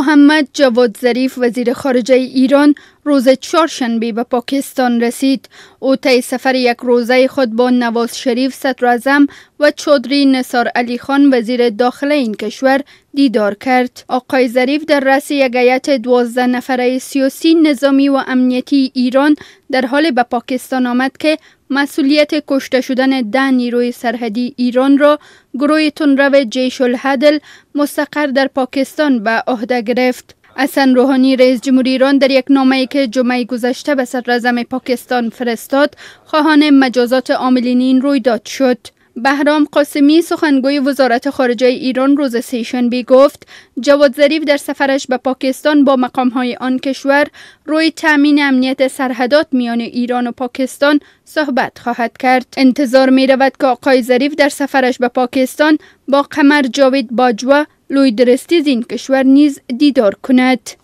محمد جواد ظریف وزیر خارجه ایران روز چهارشنبه به پاکستان رسید. او طی سفر یک روزه خود با نواز شریف صدراعظم و چودری نثار علی خان وزیر داخله این کشور دیدار کرد. آقای ظریف در رأس یک هیئت 12 نفره سیاسی، نظامی و امنیتی ایران در حال به پاکستان آمد که مسئولیت کشته شدن 10 نیروی سرحدی ایران را گروه تندرو جیش العدل مستقر در پاکستان به عهده گرفت. حسن روحانی رئیس جمهوری ایران در یک نامه‌ای که جمعه گذشته به صدراعظم پاکستان فرستاد، خواهان مجازات عاملین این رویداد شد. بهرام قاسمی سخنگوی وزارت خارجه ایران روز سه‌شنبه گفت جواد ظریف در سفرش به پاکستان با مقام‌های آن کشور روی تامین امنیت سرحدات میان ایران و پاکستان صحبت خواهد کرد. انتظار می رود که آقای ظریف در سفرش به پاکستان با قمر جاوید باجوا لوی درستیز این کشور نیز دیدار کند.